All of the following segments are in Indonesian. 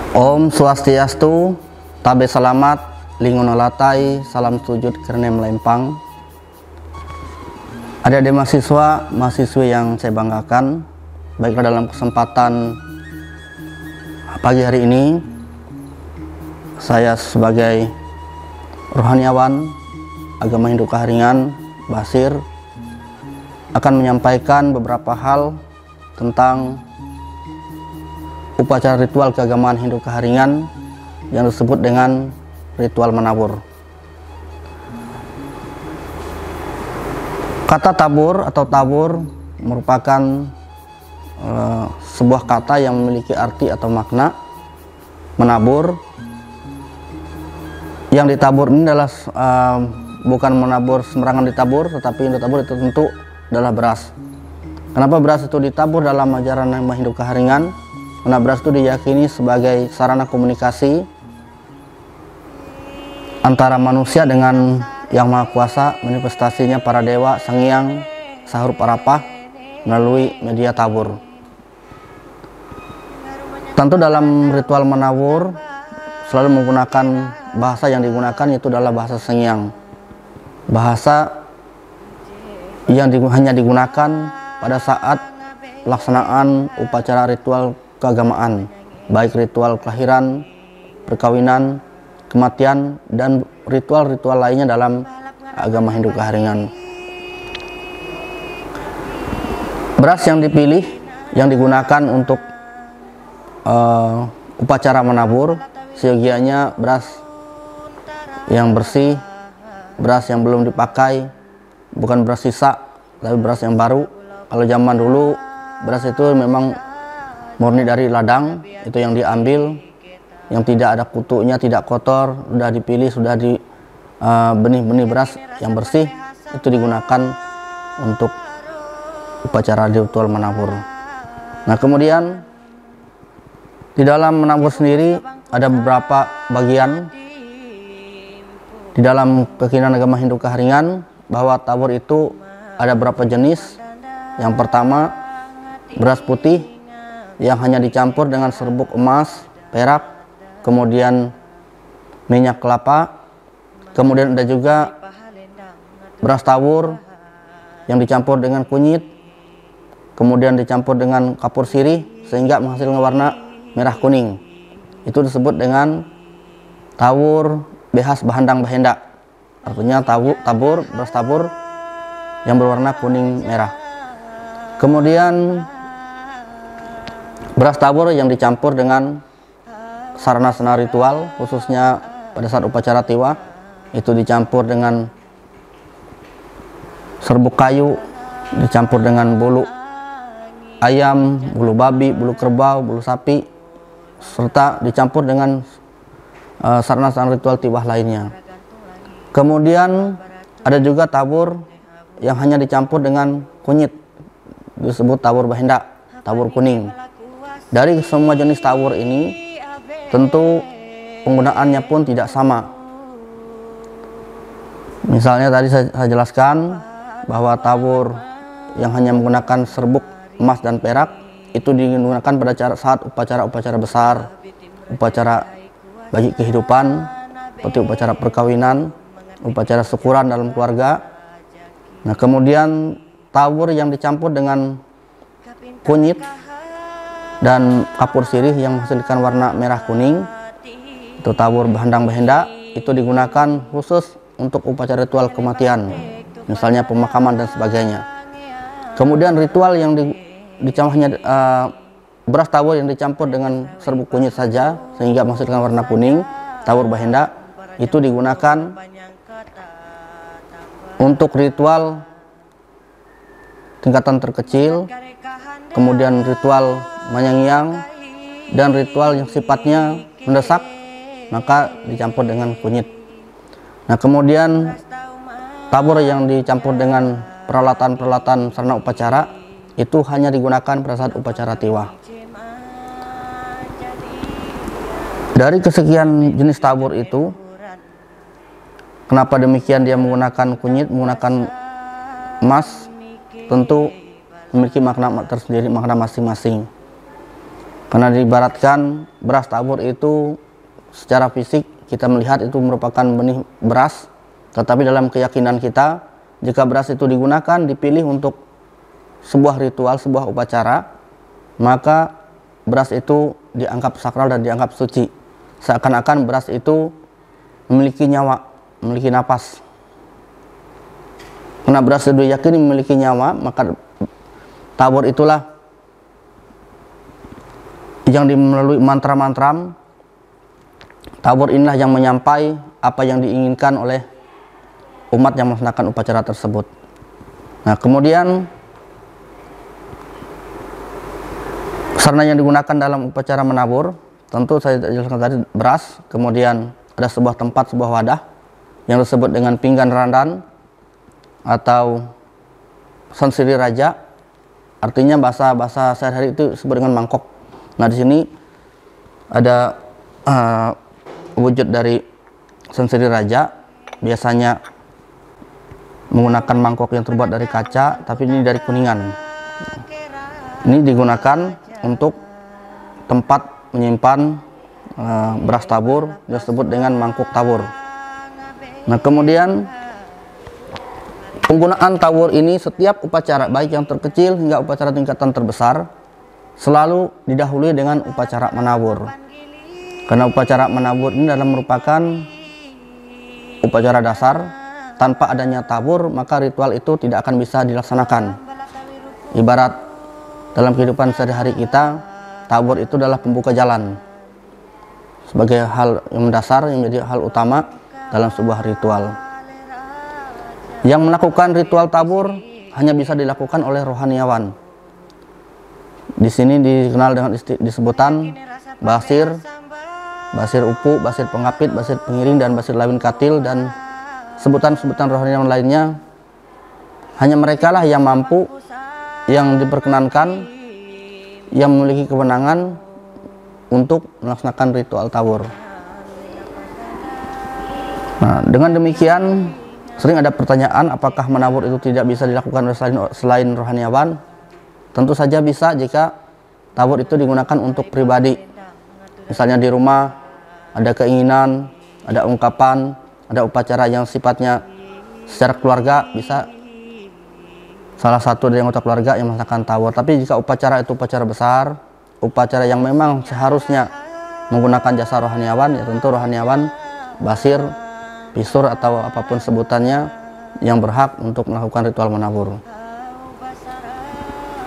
Om Swastiastu, Tabe Salamat, Lingono Latai, Salam Sujud Kernem Lempang. Adik-adik mahasiswi yang saya banggakan, baiklah dalam kesempatan pagi hari ini, saya sebagai rohaniawan agama Hindu Kaharingan, Basir, akan menyampaikan beberapa hal tentang upacara ritual keagamaan Hindu Kaharingan yang disebut dengan ritual menabur. Kata tabur atau tabur merupakan sebuah kata yang memiliki arti atau makna menabur. Yang ditabur ini adalah bukan menabur sembarangan ditabur, tetapi yang ditabur itu tentu adalah beras. Kenapa beras itu ditabur dalam ajaran agama Hindu Kaharingan? Karena beras itu diyakini sebagai sarana komunikasi antara manusia dengan Yang Maha Kuasa, manifestasinya para dewa, Sang Hyang, Sahur Parapah melalui media tabur. Tentu dalam ritual menabur selalu menggunakan bahasa yang digunakan yaitu adalah bahasa Sang Hyang. Bahasa yang hanya digunakan pada saat pelaksanaan upacara ritual keagamaan, baik ritual kelahiran, perkawinan, kematian, dan ritual-ritual lainnya dalam agama Hindu Kaharingan. Beras yang dipilih, yang digunakan untuk upacara menabur, seyogianya beras yang bersih, beras yang belum dipakai, bukan beras sisa, tapi beras yang baru. Kalau zaman dulu, beras itu memang murni dari ladang, itu yang diambil, yang tidak ada kutunya, tidak kotor, sudah dipilih, sudah di benih-benih beras yang bersih, itu digunakan untuk upacara ritual menabur. Nah, kemudian di dalam menabur sendiri ada beberapa bagian. Di dalam keyakinan agama Hindu Kaharingan bahwa tabur itu ada beberapa jenis. Yang pertama, beras putih yang hanya dicampur dengan serbuk emas, perak, kemudian minyak kelapa. Kemudian ada juga beras tabur yang dicampur dengan kunyit, kemudian dicampur dengan kapur sirih sehingga menghasilkan warna merah kuning. Itu disebut dengan tabur behas bahandang bahenda. Artinya tabur beras tabur yang berwarna kuning merah. Kemudian beras tabur yang dicampur dengan sarana-sarana ritual, khususnya pada saat upacara tiwa, itu dicampur dengan serbuk kayu, dicampur dengan bulu ayam, bulu babi, bulu kerbau, bulu sapi, serta dicampur dengan sarana-sarana ritual tiwah lainnya. Kemudian ada juga tabur yang hanya dicampur dengan kunyit, disebut tabur bahenda, tabur kuning. Dari semua jenis tabur ini tentu penggunaannya pun tidak sama. Misalnya tadi saya jelaskan bahwa tabur yang hanya menggunakan serbuk emas dan perak itu digunakan pada saat upacara-upacara besar, upacara bagi kehidupan, seperti upacara perkawinan, upacara syukuran dalam keluarga. Nah, kemudian tabur yang dicampur dengan kunyit dan kapur sirih yang menghasilkan warna merah kuning, itu tabur bahandang bahenda, itu digunakan khusus untuk upacara ritual kematian, misalnya pemakaman dan sebagainya. Kemudian ritual yang hanya beras tabur yang dicampur dengan serbuk kunyit saja sehingga menghasilkan warna kuning, tabur bahenda, itu digunakan untuk ritual tingkatan terkecil, kemudian ritual manyangyang, dan ritual yang sifatnya mendesak, maka dicampur dengan kunyit. Nah, kemudian tabur yang dicampur dengan peralatan-peralatan sarana upacara itu hanya digunakan pada saat upacara tiwa. Dari kesekian jenis tabur itu, kenapa demikian dia menggunakan kunyit, menggunakan emas, tentu memiliki makna tersendiri, makna masing-masing. Karena diibaratkan beras tabur itu secara fisik kita melihat itu merupakan benih beras, tetapi dalam keyakinan kita, jika beras itu digunakan, dipilih untuk sebuah ritual, sebuah upacara, maka beras itu dianggap sakral dan dianggap suci. Seakan-akan beras itu memiliki nyawa, memiliki napas. Karena beras itu diyakini memiliki nyawa, maka tabur itulah yang melalui mantra-mantra. Tabur inilah yang menyampai apa yang diinginkan oleh umat yang melaksanakan upacara tersebut. Nah, kemudian sarana yang digunakan dalam upacara menabur, tentu saya jelaskan tadi beras, kemudian ada sebuah tempat, sebuah wadah yang disebut dengan pinggan randan atau sansiri raja. Artinya bahasa sehari-hari itu disebut dengan mangkok. Nah, di sini ada wujud dari sansiri raja, biasanya menggunakan mangkok yang terbuat dari kaca, tapi ini dari kuningan. Ini digunakan untuk tempat menyimpan beras tabur, disebut dengan mangkuk tabur. Nah, kemudian penggunaan tabur ini setiap upacara, baik yang terkecil hingga upacara tingkatan terbesar, selalu didahului dengan upacara menabur. Karena upacara menabur ini adalah merupakan upacara dasar. Tanpa adanya tabur, maka ritual itu tidak akan bisa dilaksanakan. Ibarat dalam kehidupan sehari-hari kita, tabur itu adalah pembuka jalan, sebagai hal yang mendasar, yang menjadi hal utama dalam sebuah ritual. Yang melakukan ritual tabur hanya bisa dilakukan oleh rohaniawan. Di sini dikenal dengan disebutan basir, basir upu, basir pengapit, basir pengiring, dan basir lawin katil, dan sebutan-sebutan rohaniawan lainnya. Hanya mereka lah yang mampu, yang diperkenankan, yang memiliki kewenangan untuk melaksanakan ritual tabur. Nah, dengan demikian sering ada pertanyaan, apakah menabur itu tidak bisa dilakukan oleh selain rohaniawan? Tentu saja bisa jika tabur itu digunakan untuk pribadi. Misalnya di rumah ada keinginan, ada ungkapan, ada upacara yang sifatnya secara keluarga, bisa salah satu dari anggota keluarga yang melaksanakan tabur. Tapi jika upacara itu upacara besar, upacara yang memang seharusnya menggunakan jasa rohaniawan, ya tentu rohaniawan, basir, pisur, atau apapun sebutannya yang berhak untuk melakukan ritual menabur.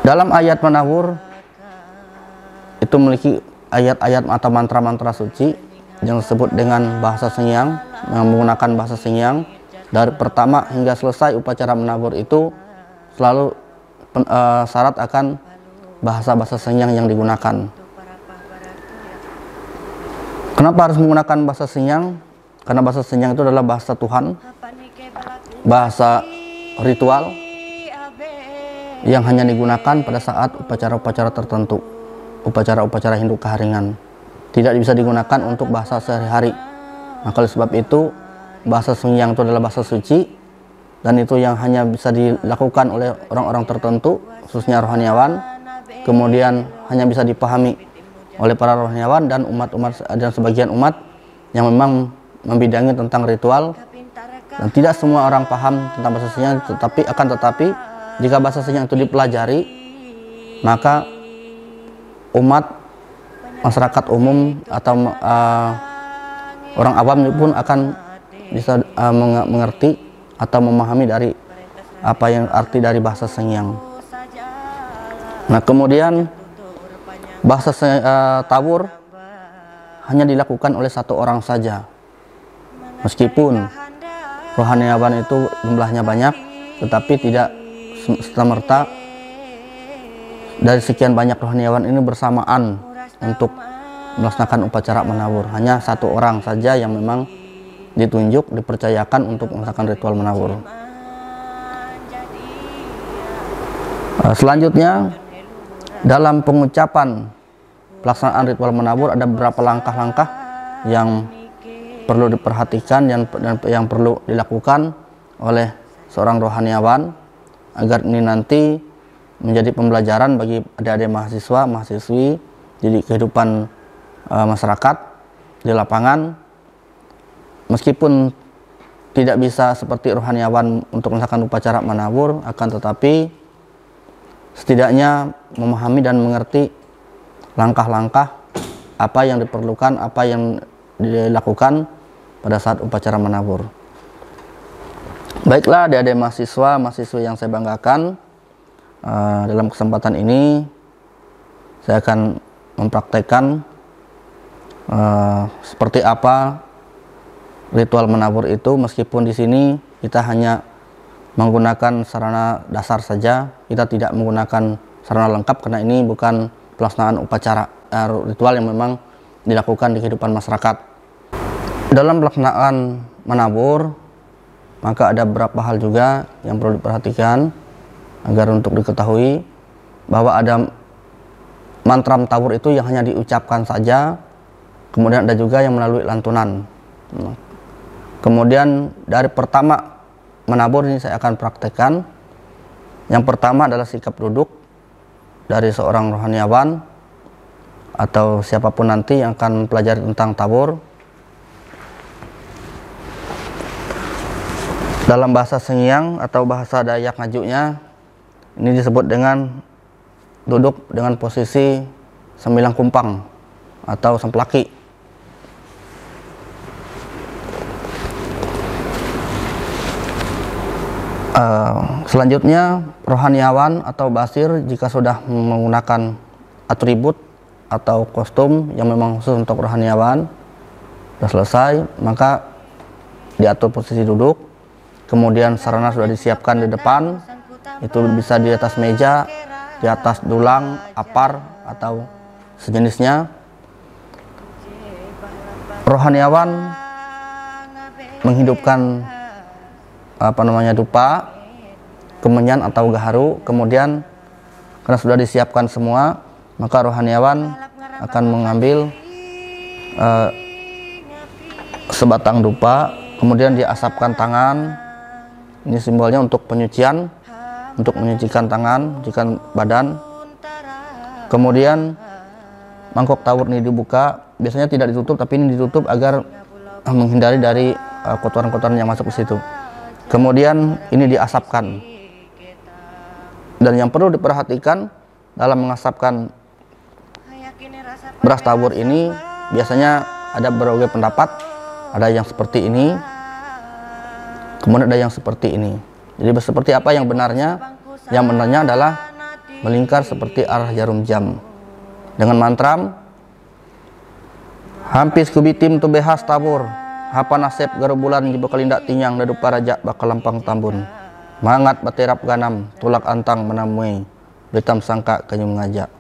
Dalam ayat menabur itu memiliki ayat-ayat atau mantra-mantra suci yang disebut dengan bahasa Sengyang, yang menggunakan bahasa Sengyang. Dari pertama hingga selesai upacara menabur itu selalu syarat akan bahasa-bahasa Sengyang yang digunakan. Kenapa harus menggunakan bahasa Sengyang? Karena bahasa Sengyang itu adalah bahasa Tuhan, bahasa ritual yang hanya digunakan pada saat upacara-upacara tertentu, upacara-upacara Hindu keharingan. Tidak bisa digunakan untuk bahasa sehari-hari. Maka oleh sebab itu bahasa Sengyang itu adalah bahasa suci, dan itu yang hanya bisa dilakukan oleh orang-orang tertentu, khususnya rohaniawan. Kemudian hanya bisa dipahami oleh para rohaniawan dan umat-umat dan sebagian umat yang memang membidangi tentang ritual. Dan tidak semua orang paham tentang bahasa Sengyang, tetapi jika bahasa Sengyang itu dipelajari, maka umat, masyarakat umum atau orang awam pun akan bisa mengerti atau memahami dari apa yang arti dari bahasa Sengyang. Nah, kemudian bahasa tabur hanya dilakukan oleh satu orang saja. Meskipun rohaniawan itu jumlahnya banyak, tetapi tidak serta-merta dari sekian banyak rohaniawan ini bersamaan untuk melaksanakan upacara menabur. Hanya satu orang saja yang memang ditunjuk, dipercayakan untuk melaksanakan ritual menabur. Selanjutnya, dalam pengucapan pelaksanaan ritual menabur ada beberapa langkah-langkah yang perlu diperhatikan dan yang perlu dilakukan oleh seorang rohaniawan agar ini nanti menjadi pembelajaran bagi adik-adik mahasiswa, mahasiswi jadi kehidupan masyarakat di lapangan. Meskipun tidak bisa seperti rohaniawan untuk melaksanakan upacara menabur, akan tetapi setidaknya memahami dan mengerti langkah-langkah apa yang diperlukan, apa yang dilakukan pada saat upacara menabur. Baiklah adik-adik mahasiswa yang saya banggakan, dalam kesempatan ini saya akan mempraktekkan seperti apa ritual menabur itu, meskipun di sini kita hanya menggunakan sarana dasar saja, kita tidak menggunakan sarana lengkap karena ini bukan pelaksanaan upacara ritual yang memang dilakukan di kehidupan masyarakat. Dalam pelaksanaan menabur, maka ada beberapa hal juga yang perlu diperhatikan agar untuk diketahui bahwa ada mantra tabur itu yang hanya diucapkan saja, kemudian ada juga yang melalui lantunan. Kemudian dari pertama menabur ini saya akan praktekkan. Yang pertama adalah sikap duduk dari seorang rohaniawan atau siapapun nanti yang akan mempelajari tentang tabur. Dalam bahasa Sengiang atau bahasa Dayak Ngajuknya ini disebut dengan duduk dengan posisi sembilang kumpang atau semplaki. Selanjutnya rohaniawan atau basir jika sudah menggunakan atribut atau kostum yang memang khusus untuk rohaniawan sudah selesai, maka diatur posisi duduk, kemudian sarana sudah disiapkan di depan, itu bisa di atas meja, di atas dulang, apar atau sejenisnya. Rohaniawan menghidupkan dupa, kemenyan atau gaharu. Kemudian karena sudah disiapkan semua, maka rohaniawan akan mengambil sebatang dupa, kemudian diasapkan tangan. Ini simbolnya untuk penyucian, untuk menyucikan tangan, menyucikan badan. Kemudian mangkok tabur ini dibuka, biasanya tidak ditutup, tapi ini ditutup agar menghindari dari kotoran-kotoran yang masuk ke situ. Kemudian ini diasapkan. Dan yang perlu diperhatikan dalam mengasapkan beras tabur ini, biasanya ada berbagai pendapat. Ada yang seperti ini, kemudian ada yang seperti ini. Jadi seperti apa yang benarnya? Yang benarnya adalah melingkar seperti arah jarum jam. Dengan mantra hampis kubitim tu behas tabur, hapa nasib garubulan jiba kalindak tinyang dadu paraja bakal lampang tambun. Mangat baterap ganam, tulak antang menamui, betam sangka kanyum ngajak.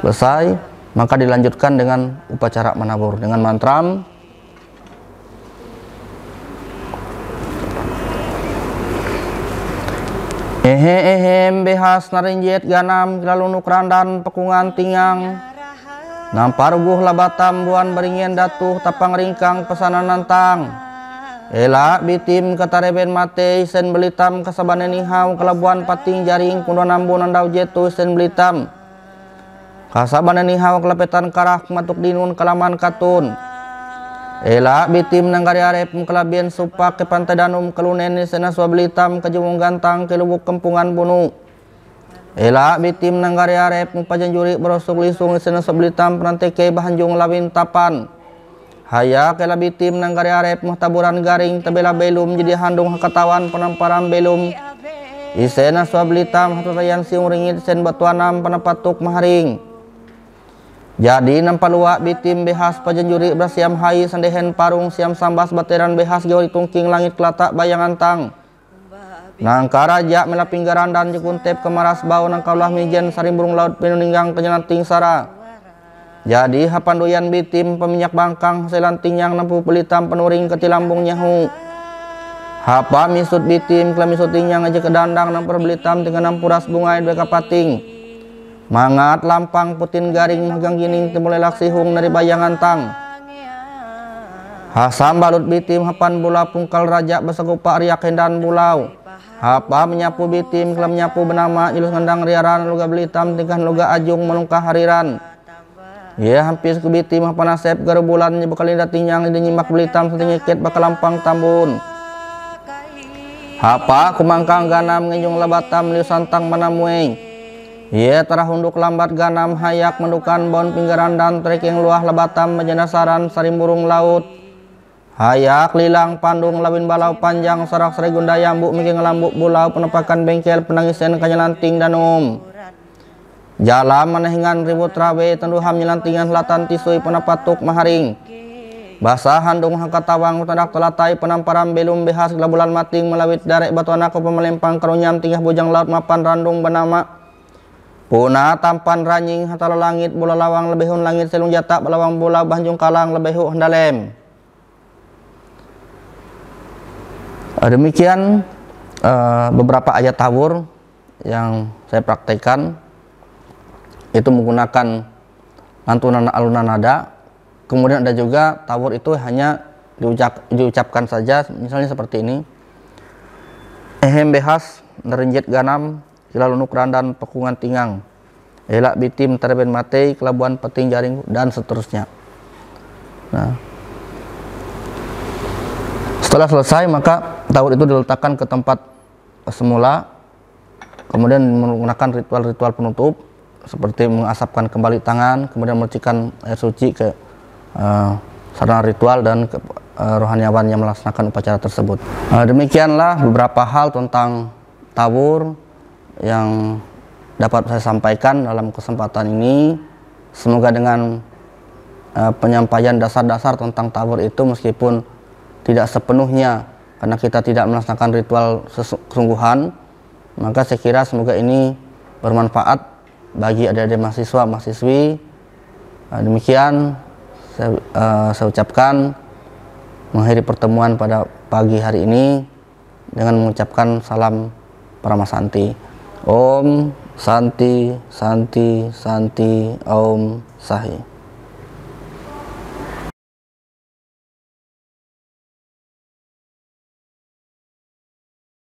Selesai, maka dilanjutkan dengan upacara menabur dengan mantra ehem behas narinjet ganam lalu nukrandan pekungan tingang namparuguh labatam buan beringin datuh tapang ringkang pesanan nantang elak bitim katareben mate sen belitam kasabanen nihau kelabuan pating jaring kuno nambun andau jetu sen belitam kasabanen nihau kelapetan karak matuk dinun kalaman katun elak bitim nanggari arep kelabian supak ke pantai danum kelunen sena swa belitam kejumung gantang ke lubuk kempungan bunu elak bitim nanggari arep pajanjuri berosuk lisung sena swa belitam peranteke bahanjung lawin tapan haya kela bitim nanggari arep taburan garing tabela belum jadi handung hakatawan penamparan belum isena swa belitam hatutayan siung ringit sen batuanam penapatuk maharing. Jadi nampalua bitim behas pajanjuri bersiam hai sandehen parung siam sambas bateran behas gawi tungking langit kelatak bayangan tang nangka raja melapinggaran dan jekuntep kemaras bau nangkaulah mijen saring burung laut penuninggang kenyelanting sara. Jadi hapandoyan bitim peminyak bangkang selanting yang nampu pelitam penuring ketilambung nyahu hapa misut bitim kelamisut yang aja kedandang nampur belitam dengan nampuras bungai dua kapating mangat lampang putin garing magang gining temulai laksihung dari bayangan tang hasam balut bitim hapan bula pungkal raja besagupa riak hendan bulau hapa menyapu bitim kelam nyapu benama ilus ngendang riaran luga belitam tingkah luga ajung menungkah hariran Ya hampir kubiti mah panasep garu bulan bakal indah tinyang di nyimak belitam setinggi bakal lampang tambun. Hapa kumangkang ganam nginjung labatam liu santang manamueng. Ye tarah hunduk lambat ganam hayak mendukan bon pinggaran dan trekeng luah labatam majanasaran sarimburung laut. Hayak lilang pandung lawin balau panjang sarak serigunda yambu miking lambuk bulau penepakan bengkel penangisen kanyalanting danum. Jalam manehingan ribut rawe tenduham nyelantingan selatan tisui penapatuk maharing. Basah handung hangkat tawang tadak telatai penamparan belum behas bulan mating melawit darek batu anak pemelempang karunyam tingah bujang laut mapan randung benama. Puna tampan ranying hatala langit bola lawang lebihun langit selung jatak belawang bola banjung kalang lebihu hendalem. Demikian beberapa ayat tawur yang saya praktekkan. Itu menggunakan lantunan alunan nada. Kemudian ada juga tawur itu hanya diucapkan saja, misalnya seperti ini. Ehem behas nerenjet ganam kilalu nukrandan pekungan tingang elak bitim terben matei kelabuan peting jaring dan seterusnya. Nah, setelah selesai maka tawur itu diletakkan ke tempat semula, kemudian menggunakan ritual-ritual penutup seperti mengasapkan kembali tangan, kemudian mercikan air suci ke sarana ritual dan rohaniawan yang melaksanakan upacara tersebut. Demikianlah beberapa hal tentang tawur yang dapat saya sampaikan dalam kesempatan ini. Semoga dengan penyampaian dasar-dasar tentang tawur itu, meskipun tidak sepenuhnya karena kita tidak melaksanakan ritual kesungguhan, maka saya kira semoga ini bermanfaat bagi adik-adik mahasiswa mahasiswi. Demikian saya ucapkan mengakhiri pertemuan pada pagi hari ini dengan mengucapkan salam Paramasanti. Om Santi Santi Santi Om Sahi.